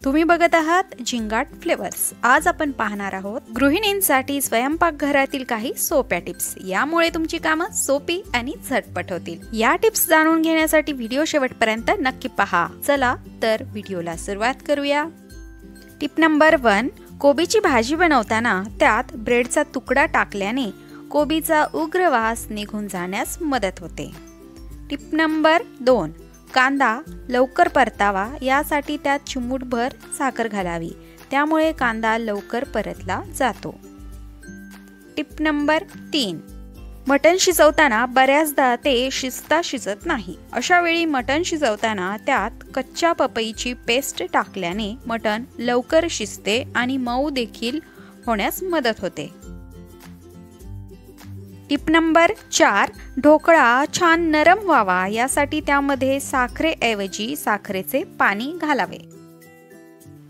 तुम्ही बघत आहात झिंगाट फ्लेवर्स। आज आपण पाहणार आहोत गृहिणींसाठी स्वयंपाकघरातील काही सोप्या टिप्स। यामुळे तुमची कामं सोपी आणि झटपट होतील। या टिप्स जाणून घेण्यासाठी व्हिडिओ शेवटपर्यंत नक्की पहा। चला तर व्हिडिओला सुरुवात करूया। टिप नंबर 1, कोबीची भाजी बनवताना त्यात ब्रेडचा तुकडा टाकल्याने कोबीचा उग्र वास निघून जाण्यास मदत होते। टिप नंबर 2, कांदा लवकर परतावा यासाठी त्यात चिमूटभर साखर घालावी, त्यामुळे कांदा लवकर परतला जातो। टिप नंबर 3, मटण शिजवताना बऱ्याचदा ते शिजत नाही। अशा वेळी मटण शिजवताना त्यात कच्च्या पपईची पेस्ट टाकल्याने मटण लवकर शिजते आणि मऊ देखील होण्यास मदत होते। टिप नंबर 4, ढोकळा छान नरम व्हावा यासाठी त्यामध्ये साखरेऐवजी साखरेचे पाणी घालावे।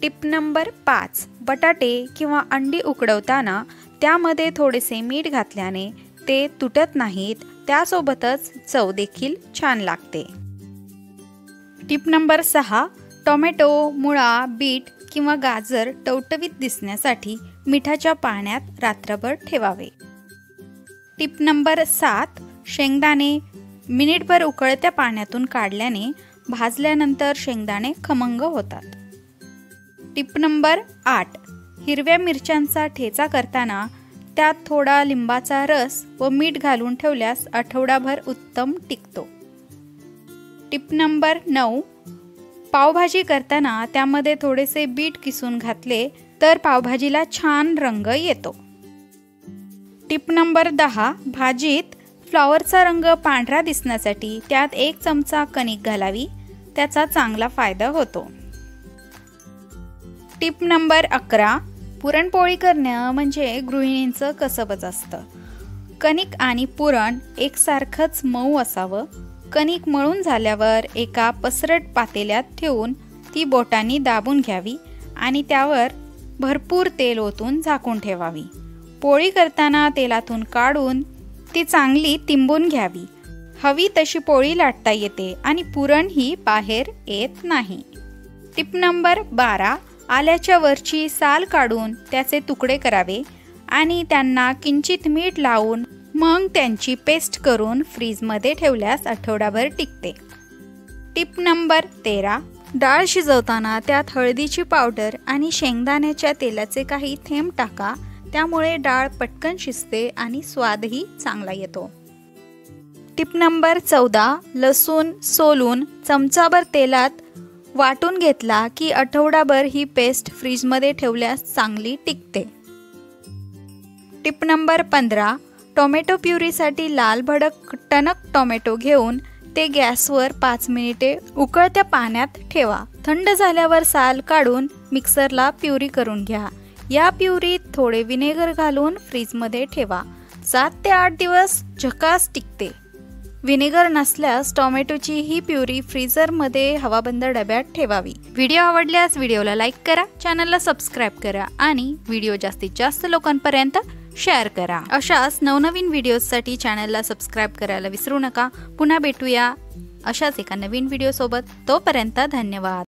टिप नंबर 5, बटाटे किंवा अंडी उकडवताना त्यामध्ये थोडेसे मीठ घातल्याने ते तुटत नाहीत, त्यासोबतच चव देखील छान लागते। टिप नंबर 6, टोमॅटो, मुळा, बीट किंवा गाजर टवटवीत दिसण्यासाठी मिठाच्या पाण्यात रात्रभर ठेवावे। टिप नंबर 7, शेंगदाणे मिनिटभर उकळत्या पाण्यातून काढल्याने भाजल्यानंतर शेंगदाणे खमंग होतात। टिप नंबर 8, हिरव्या मिरच्यांचा ठेचा करताना त्यात थोडा लिंबाचा रस व मीठ घालून ठेवल्यास आठवडाभर उत्तम टिकतो। टिप नंबर 9, पावभाजी करताना त्यामध्ये थोडेसे बीट किसून घातले तर पावभाजीला छान रंग येतो। टिप नंबर 10, भाजीत फ्लॉवरचा रंग पांढरा दिसण्यासाठी त्यात 1 चमचा कणिक घालावी, त्याचा चांगला फायदा होतो। टिप नंबर 11, पुरणपोळी करणे म्हणजे गृहिणींचं कसबच असतं। कणिक आणि पुरण एकसारखंच मऊ असावं। कणिक मळून झाल्यावर एका पसरट पातेल्यात ठेवून ती बोटांनी दाबून घ्यावी आणि त्यावर भरपूर तेल ओतून झाकून ठेवावी। पोळी करताना तेलातून काढून ती चांगली तिंबून घ्यावी। हवी तशी पोळी लाटता येते आणि पुरण ही बाहेर येत नाही। टिप नंबर 12, आल्याच्या वरची साल काढून त्याचे तुकडे करावे आणि त्यांना किंचित मीठ लावून मग त्यांची पेस्ट करून फ्रीजमध्ये ठेवल्यास आठवडाभर टिकते। टिप नंबर 13, डाळ शिजवताना त्यात हळदीची पावडर आणि शेंगदाण्याच्या तेलाचे काही थेंब टाका, त्यामुळे डाळ पटकन शिजते आणि स्वादही चांगला येतो। टिप नंबर 14, लसूण सोलून चमचाभर तेलात वाटून घेतला की आठवडाभर ही पेस्ट फ्रीजमध्ये ठेवल्यास चांगली टिकते। टिप नंबर 15, टोमॅटो प्युरीसाठी लाल भडक टणक टोमॅटो घेऊन ते गॅसवर 5 मिनिटे उकळत्या पाण्यात ठेवा। थंड झाल्यावर साल काढून मिक्सरला प्युरी करून घ्या। या प्युरीत थोडे विनेगर घालून फ्रीजमध्ये ठेवा। 7 ते 8 दिवस झकास टिकते। विनेगर नसल्यास टोमॅटोची ही प्युरी फ्रीजरमध्ये हवाबंद डब्यात ठेवावी। व्हिडिओ आवडल्यास व्हिडिओला लाईक करा, चॅनलला सबस्क्राईब करा आणि व्हिडिओ जास्तीत जास्त लोकांपर्यंत शेअर करा। अशाच नवनवीन व्हिडिओजसाठी चॅनलला सबस्क्राईब करायला विसरू नका। पुन्हा भेटूया अशाच एका नवीन व्हिडिओ सोबत। तोपर्यंत धन्यवाद।